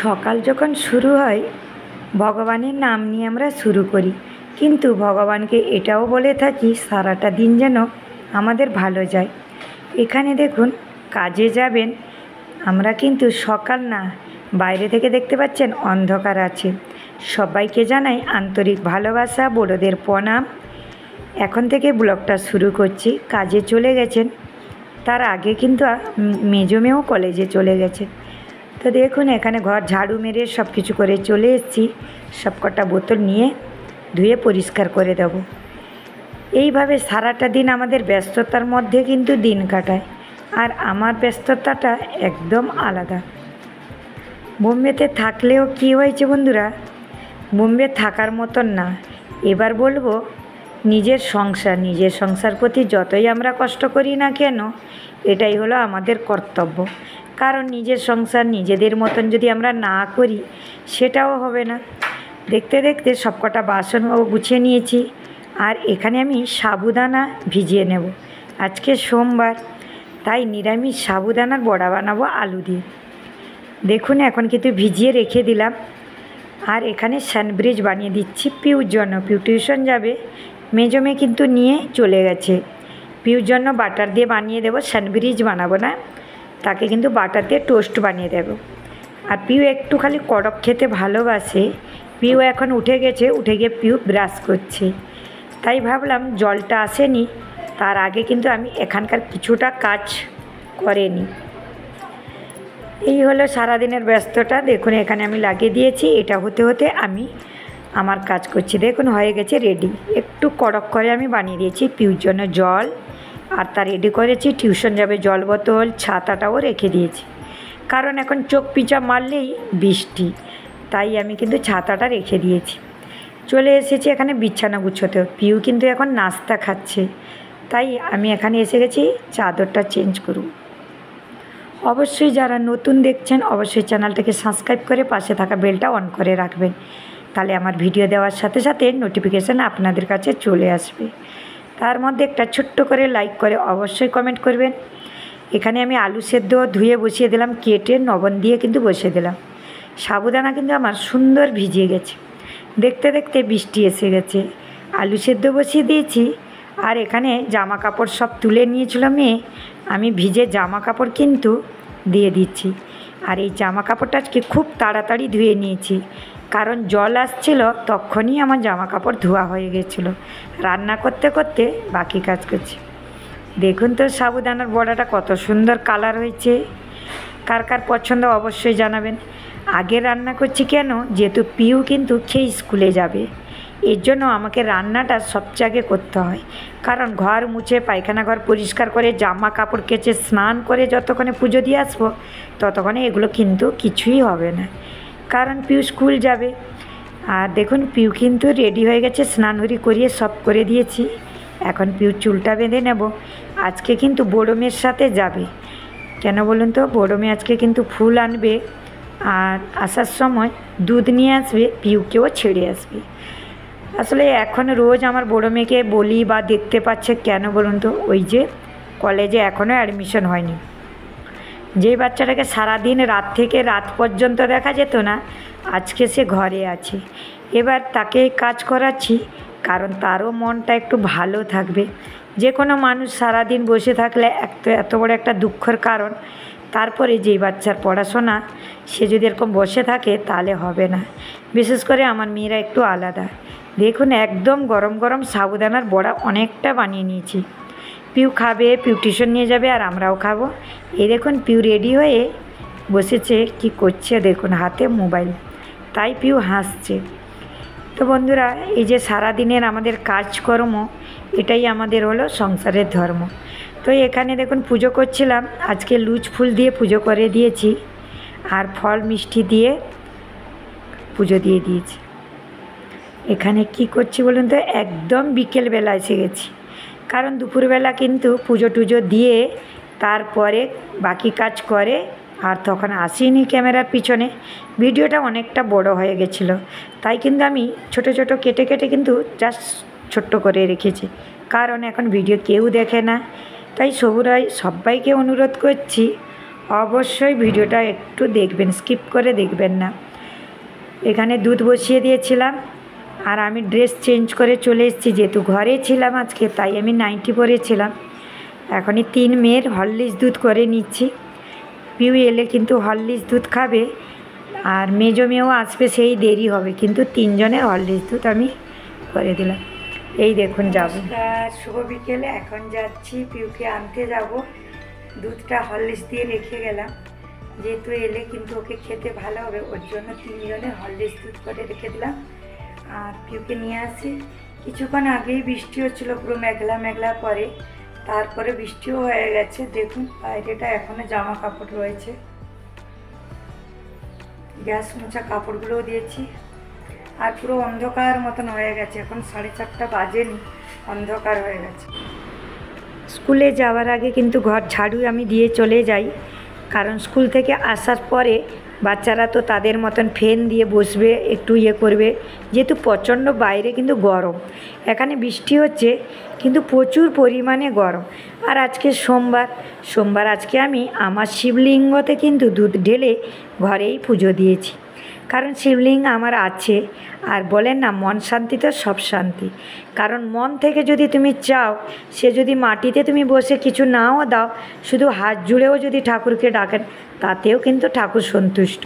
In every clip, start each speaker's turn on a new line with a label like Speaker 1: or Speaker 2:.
Speaker 1: সকাল যখন শুরু হয় ভগবানের নাম নিয়ে আমরা শুরু করি, কিন্তু ভগবানকে এটাও বলে থাকি সারাটা দিন যেন আমাদের ভালো যায়। এখানে দেখুন কাজে যাবেন, আমরা কিন্তু সকাল না, বাইরে থেকে দেখতে পাচ্ছেন অন্ধকার আছে। সবাইকে জানাই আন্তরিক ভালোবাসা, বড়দের প্রণাম। এখন থেকে ব্লগটা শুরু করছি। কাজে চলে গেছেন, তার আগে কিন্তু মেজো মেয়েও কলেজে চলে গেছে। তো দেখুন এখানে ঘর ঝাড়ু মেরে সব কিছু করে চলে এসেছি। সব কটা বোতল নিয়ে ধুয়ে পরিষ্কার করে দেব। এইভাবে সারাটা দিন আমাদের ব্যস্ততার মধ্যে কিন্তু দিন কাটায়, আর আমার ব্যস্ততাটা একদম আলাদা। বোম্বেতে থাকলেও কি হয়েছে বন্ধুরা, বোম্বে থাকার মতন না। এবার বলবো নিজের সংসার প্রতি যতই আমরা কষ্ট করি না কেন, এটাই হলো আমাদের কর্তব্য। কারণ নিজের সংসার নিজেদের মতন যদি আমরা না করি সেটাও হবে না। দেখতে দেখতে সবকটা বাসনও গুছিয়ে নিয়েছি। আর এখানে আমি সাবুদানা ভিজিয়ে নেব। আজকে সোমবার, তাই নিরামিষ সাবুদানার বড়া বানাবো আলু দিয়ে। দেখুন এখন কিন্তু ভিজিয়ে রেখে দিলাম। আর এখানে স্যান্ডউইচ বানিয়ে দিচ্ছি পিউর জন্য। পিউ টিউশন যাবে, মেজো মেয়ে কিন্তু নিয়ে চলে গেছে। পিউর জন্য বাটার দিয়ে বানিয়ে দেবো, স্যান্ডউইচ বানাবো না, তাকে কিন্তু বাটার দিয়ে টোস্ট বানিয়ে দেবো। আর পিউ একটু খালি কড়ক খেতে ভালোবাসে। পিউ এখন উঠে গেছে, উঠে গিয়ে পিউ ব্রাশ করছে। তাই ভাবলাম জলটা আসেনি, তার আগে কিন্তু আমি এখানকার কিছুটা কাজ করে নিই। এই হলো সারাদিনের ব্যস্ততা। দেখুন এখানে আমি লাগিয়ে দিয়েছি, এটা হতে হতে আমি আমার কাজ করছি। দেখুন হয়ে গেছে রেডি। একটু কড়ক করে আমি বানিয়ে দিয়েছি পিউর জন্য জল, আর তা রেডি করেছি। টিউশন যাবে জল বোতল, ছাতাটাও রেখে দিয়েছি, কারণ এখন চোখ পিচা মারলেই বৃষ্টি, তাই আমি কিন্তু ছাতাটা রেখে দিয়েছি। চলে এসেছি এখানে বিছানা গুছোতে। পিউ কিন্তু এখন নাস্তা খাচ্ছে, তাই আমি এখানে এসে গেছি চাদরটা চেঞ্জ করব। অবশ্যই যারা নতুন দেখছেন অবশ্যই চ্যানেলটাকে সাবস্ক্রাইব করে পাশে থাকা বেলটা অন করে রাখবেন, তাহলে আমার ভিডিও দেওয়ার সাথে সাথে নোটিফিকেশান আপনাদের কাছে চলে আসবে। তার মধ্যে একটা ছোট্ট করে লাইক করে অবশ্যই কমেন্ট করবেন। এখানে আমি আলু সেদ্ধ ধুয়ে বসিয়ে দিলাম, কেটে লবণ দিয়ে কিন্তু বসিয়ে দিলাম। সাবুদানা কিন্তু আমার সুন্দর ভিজিয়ে গেছে। দেখতে দেখতে বৃষ্টি এসে গেছে। আলু সেদ্ধ বসিয়ে দিয়েছি। আর এখানে জামা কাপড় সব তুলে নিয়েছিল মেয়ে, আমি ভিজে জামা কাপড় কিন্তু দিয়ে দিচ্ছি। আর এই জামা কাপড়টা আজকে খুব তাড়াতাড়ি ধুয়ে নিয়েছি, কারণ জল আসছিল, তখনই আমার জামা কাপড় ধোয়া হয়ে গেছিলো। রান্না করতে করতে বাকি কাজ করছি। দেখুন তো সাবুদানার বড়াটা কত সুন্দর কালার হয়েছে। কার কার পছন্দ অবশ্যই জানাবেন। আগে রান্না করছি কেন, যেহেতু পিউ কিন্তু খেয়ে স্কুলে যাবে, এর জন্য আমাকে রান্নাটা সবচেয়ে আগে করতে হয়। কারণ ঘর মুছে, পায়খানা ঘর পরিষ্কার করে, জামা কাপড় কেচে, স্নান করে যতক্ষণে পুজো দিয়ে আসবো ততক্ষণে এগুলো কিন্তু কিছুই হবে না, কারণ পিউ স্কুল যাবে। আর দেখুন পিউ কিন্তু রেডি হয়ে গেছে, স্নানহরি করিয়ে সব করে দিয়েছি। এখন পিউ চুলটা বেঁধে নেব। আজকে কিন্তু বড়ো মেয়ের সাথে যাবে। কেন বলুন তো, বড়ো মেয়ে আজকে কিন্তু ফুল আনবে, আর আসার সময় দুধ নিয়ে আসবে, পিউকেও ছেড়ে আসবে। আসলে এখন রোজ আমার বড়ো মেয়েকে বলি বা দেখতে পাচ্ছে, কেন বলুন তো, ওই যে কলেজে এখনও অ্যাডমিশন হয়নি। যেই বাচ্চাটাকে সারাদিন রাত থেকে রাত পর্যন্ত দেখা যেত না, আজকে সে ঘরে আছে। এবার তাকে কাজ করাচ্ছি, কারণ তারও মনটা একটু ভালো থাকবে। যে কোনো মানুষ সারাদিন বসে থাকলে এত বড় একটা দুঃখের কারণ। তারপরে যেই বাচ্চার পড়াশোনা, সে যদি এরকম বসে থাকে তাহলে হবে না। বিশেষ করে আমার মেয়েরা একটু আলাদা। দেখুন একদম গরম গরম সাবুদানার বড়া অনেকটা বানিয়ে নিয়েছি। পিউ খাবে, পিউ টিউশন নিয়ে যাবে, আর আমরাও খাবো। এই দেখুন পিউ রেডি হয়ে বসেছে, কি করছে দেখুন, হাতে মোবাইল, তাই পিউ হাসছে। তো বন্ধুরা, এই যে সারাদিনের আমাদের কাজকর্ম, এটাই আমাদের হলো সংসারের ধর্ম। তো এখানে দেখুন পুজো করছিলাম। আজকে লুচ ফুল দিয়ে পুজো করে দিয়েছি, আর ফল মিষ্টি দিয়ে পুজো দিয়ে দিয়েছি। এখানে কি করছি বলুন তো, একদম বিকেলবেলা এসে গেছি, কারণ দুপুরবেলা কিন্তু পুজো টুজো দিয়ে তারপরে বাকি কাজ করে, আর তখন আসিনি ক্যামেরার পিছনে। ভিডিওটা অনেকটা বড় হয়ে গেছিলো, তাই কিন্তু আমি ছোট ছোট কেটে কেটে কিন্তু জাস্ট ছোট্ট করে রেখেছি, কারণ এখন ভিডিও কেউ দেখে না। তাই সবাইকে অনুরোধ করছি, অবশ্যই ভিডিওটা একটু দেখবেন, স্কিপ করে দেখবেন না। এখানে দুধ বসিয়ে দিয়েছিলাম, আর আমি ড্রেস চেঞ্জ করে চলে এসেছি, যেহেতু ঘরে ছিলাম আজকে তাই আমি নাইটি পরেছিলাম। এখনই 3 মেয়ের হরলিক্স দুধ করে নিচ্ছি। পিউ এলে কিন্তু হরলিক্স দুধ খাবে, আর মেজো মেয়েও আসবে, সেই দেরি হবে, কিন্তু 3 জনের হরলিক্স দুধ আমি করে দিলাম। এই দেখুন যাব। শুভ বিকেলে এখন যাচ্ছি পিউকে আনতে যাব। দুধটা হরলিক্স দিয়ে রেখে গেলাম, যেহেতু এলে কিন্তু ওকে খেতে ভালো হবে, ওর জন্য 3 জনের হরলিক্স দুধ করে রেখে দিলাম। আর পিউকে নিয়ে আসি। কিছুক্ষণ আগেই বৃষ্টি হচ্ছিলো, পুরো মেঘলা মেঘলা করে, তারপরে বৃষ্টিও হয়ে গেছে। দেখুন বাইরেটা এখনও জামা কাপড় রয়েছে, গ্যাস মোছা কাপড়গুলোও দিয়েছি। আর পুরো অন্ধকার মতন হয়ে গেছে, এখন 4:30 বাজেনি, অন্ধকার হয়ে গেছে। স্কুলে যাওয়ার আগে কিন্তু ঘর ঝাড়ু আমি দিয়ে চলে যাই, কারণ স্কুল থেকে আসার পরে বাচ্চারা তো তাদের মতন ফ্যান দিয়ে বসবে, একটু করবে, যেহেতু প্রচণ্ড বাইরে কিন্তু গরম। এখানে বৃষ্টি হচ্ছে কিন্তু প্রচুর পরিমাণে গরম। আর আজকে সোমবার আজকে আমি আমার শিবলিঙ্গতে কিন্তু দুধ ঢেলে ঘরেই পুজো দিয়েছি, কারণ শিবলিঙ্গ আমার আছে। আর বলেন না, মন শান্তি তো সব শান্তি। কারণ মন থেকে যদি তুমি চাও, সে যদি মাটিতে তুমি বসে কিছু নাও দাও, শুধু হাত জুড়েও যদি ঠাকুরকে ডাকেন, তাতেও কিন্তু ঠাকুর সন্তুষ্ট।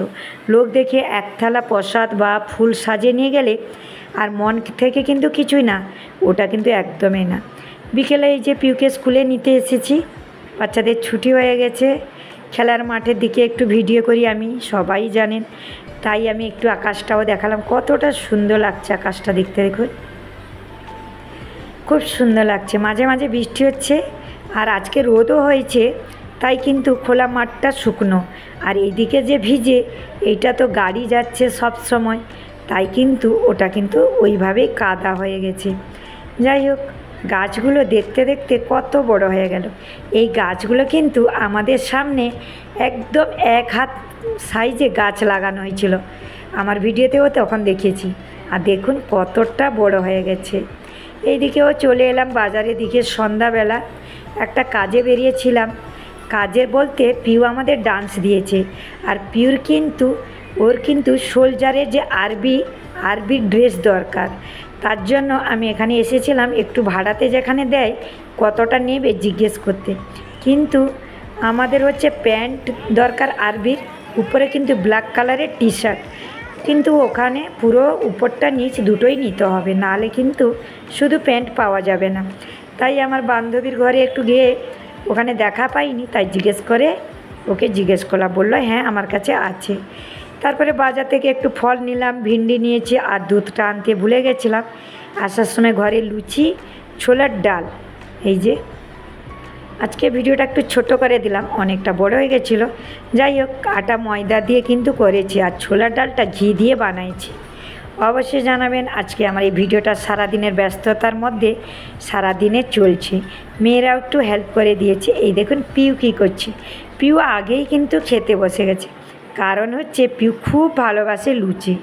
Speaker 1: লোক দেখে এক থালা প্রসাদ বা ফুল সাজিয়ে নিয়ে গেলে আর মন থেকে কিন্তু কিছুই না, ওটা কিন্তু একদমই না। বিকেলে এই যে পিউকে স্কুলে নিতে এসেছি, বাচ্চাদের ছুটি হয়ে গেছে, খেলার মাঠের দিকে একটু ভিডিও করি আমি, সবাই জানেন, তাই আমি একটু আকাশটাও দেখালাম। কতটা সুন্দর লাগছে আকাশটা দেখতে, দেখুন খুব সুন্দর লাগছে। মাঝে মাঝে বৃষ্টি হচ্ছে, আর আজকে রোদও হয়েছে, তাই কিন্তু খোলা মাঠটা শুকনো। আর এইদিকে যে ভিজে, এইটা তো গাড়ি যাচ্ছে সব সময়, তাই কিন্তু ওটা কিন্তু ওইভাবেই কাদা হয়ে গেছে। যাই হোক, গাছগুলো দেখতে দেখতে কত বড় হয়ে গেল। এই গাছগুলো কিন্তু আমাদের সামনে একদম 1 হাত সাইজে গাছ লাগানো হয়েছিল, আমার ভিডিওতেও তখন দেখেছি। আর দেখুন কতটা বড় হয়ে গেছে। এইদিকেও চলে এলাম বাজারের দিকে, সন্ধ্যাবেলা একটা কাজে বেরিয়েছিলাম। কাজের বলতে পিউ আমাদের ডান্স দিয়েছে, আর পিউর কিন্তু ওর কিন্তু সোলজারের যে আরবি ড্রেস দরকার, তার জন্য আমি এখানে এসেছিলাম একটু ভাড়াতে যেখানে দেয় কতটা নেবে জিজ্ঞেস করতে। কিন্তু আমাদের হচ্ছে প্যান্ট দরকার আরবির, উপরে কিন্তু ব্ল্যাক কালারের টি শার্ট, কিন্তু ওখানে পুরো উপরটা নিচ দুটোই নিতে হবে, নাহলে কিন্তু শুধু প্যান্ট পাওয়া যাবে না। তাই আমার বান্ধবীর ঘরে একটু গিয়ে ওখানে দেখা পাইনি, তাই ওকে জিজ্ঞেস করলাম, বললো হ্যাঁ আমার কাছে আছে। তারপরে বাজার থেকে একটু ফল নিলাম, ভিন্ডি নিয়েছি, আর দুধটা আনতে ভুলে গেছিলাম। আসার সময় ঘরে লুচি, ছোলার ডাল। এই যে আজকে ভিডিওটা একটু ছোট করে দিলাম, অনেকটা বড় হয়ে গেছিলো। যাই হোক, আটা ময়দা দিয়ে কিন্তু করেছি, আর ছোলার ডালটা ঘি দিয়ে বানাইছি। অবশ্যই জানাবেন। আজকে আমার এই ভিডিওটা সারাদিনের ব্যস্ততার মধ্যে সারাদিনে চলছে, মেয়েরাও একটু হেল্প করে দিয়েছে। এই দেখুন পিউ কী করছে। পিউ আগেই কিন্তু খেতে বসে গেছে, কারণ হচ্ছে পিউ খুব ভালোবাসে লুচি।